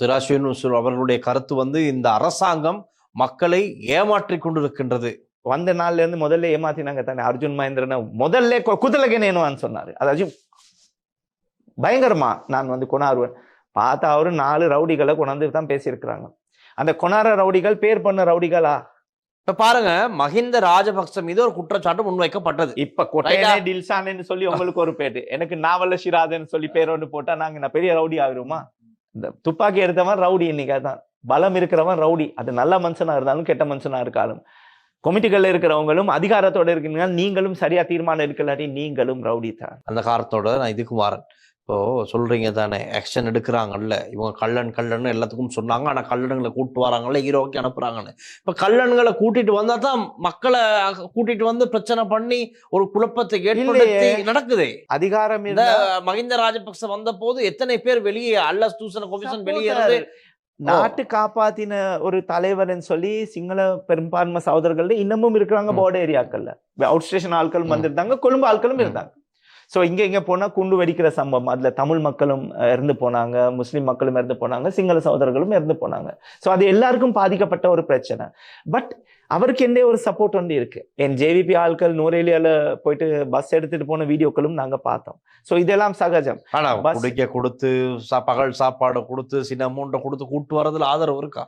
சிராஜ் அவர்களுடைய கருத்து வந்து இந்த அரசாங்கம் மக்களை ஏமாற்றிக் கொண்டிருக்கின்றது. வந்த நாள்ல இருந்து முதல்ல ஏமாத்தினாங்க தானே. அர்ஜுன் மகேந்திரனை முதல்ல குதலகனேனுவான்னு சொன்னாரு. அதாச்சும் பயங்கரமா நான் வந்து கொண்டாடுவேன். பார்த்தா அவரு 4 ரவுடிகளை கொண்டாந்து தான் பேசியிருக்கிறாங்க. அந்த கொண்டார ரவுடிகள் பேர் பண்ண ரவுடிகளா? இப்ப பாருங்க, மஹிந்த ராஜபக்ச மீது ஒரு குற்றச்சாட்டு முன்வைக்கப்பட்டது. இப்ப கொட்டையனே டில்சானு சொல்லி உங்களுக்கு ஒரு பேரு, எனக்கு நாவல ஷிராதன்னு சொல்லி பேர் ஒன்று போட்டா நான் பெரிய ரவுடி ஆகிருமா? இந்த துப்பாக்கி எடுத்தவன் ரவுடி இன்னைக்கு தான். பலம் இருக்கிறவன் ரவுடி. அது நல்ல மனுஷனா இருந்தாலும் கெட்ட மனுஷனா இருக்காலும். கமிட்டிகள்ல இருக்கிறவங்களும் அதிகாரத்தோட இருக்கீங்க, நீங்களும் சரியா தீர்மானம் இருக்கலாட்டி நீங்களும் ரவுடி தான். அந்த காரணத்தோட நான் இதுக்கு வரேன். இப்போ சொல்றீங்க தானே, ஆக்ஷன் எடுக்கிறாங்கல்ல, இவங்க கள்ளன் எல்லாத்துக்கும் சொன்னாங்க. ஆனா கல்லன்களை கூட்டு வராங்கல்ல, ஹீரோக்கு அனுப்புறாங்கன்னு. இப்ப கல்லன்களை கூட்டிட்டு வந்தா தான் மக்களை கூட்டிட்டு வந்து பிரச்சனை பண்ணி ஒரு குழப்பத்தை ஏற்படுத்தி நடக்குது. அதிகாரம் இந்த மஹிந்த ராஜபக்ச வந்த போது எத்தனை பேர் வெளியே அல்லஸ் தூசண கொமிஷன் வெளியே இருந்து நாட்டு காப்பாத்தின ஒரு தலைவர்னு சொல்லி சிங்கள பெரும்பான்மை சகோதரர்கள் இன்னமும் இருக்கிறாங்க. போர்டு ஏரியாக்கள்ல அவுட் ஸ்டேஷன் ஆட்களும் வந்திருந்தாங்க, கொழும்பு ஆட்களும் இருந்தாங்க. ஸோ இங்க போனா குண்டு வெடிக்கிற சம்பவம், அதுல தமிழ் மக்களும் இறந்து போனாங்க, முஸ்லிம் மக்களும் இறந்து போனாங்க, சிங்கள சகோதரர்களும் இறந்து போனாங்க. ஸோ அது எல்லாருக்கும் பாதிக்கப்பட்ட ஒரு பிரச்சனை. பட் அவருக்கு என்ன ஒரு சப்போர்ட் வந்து இருக்கு. என் ஜேவிபி ஆட்கள் நூரேலியால போயிட்டு பஸ் எடுத்துட்டு போன வீடியோக்களும் நாங்க பார்த்தோம். ஸோ இதெல்லாம் சகஜம். ஆனா குடிக்க கொடுத்து பகல் சாப்பாடு கொடுத்து சின்ன அமௌண்ட்டை கொடுத்து கூட்டு வரதுல ஆதரவு இருக்கா?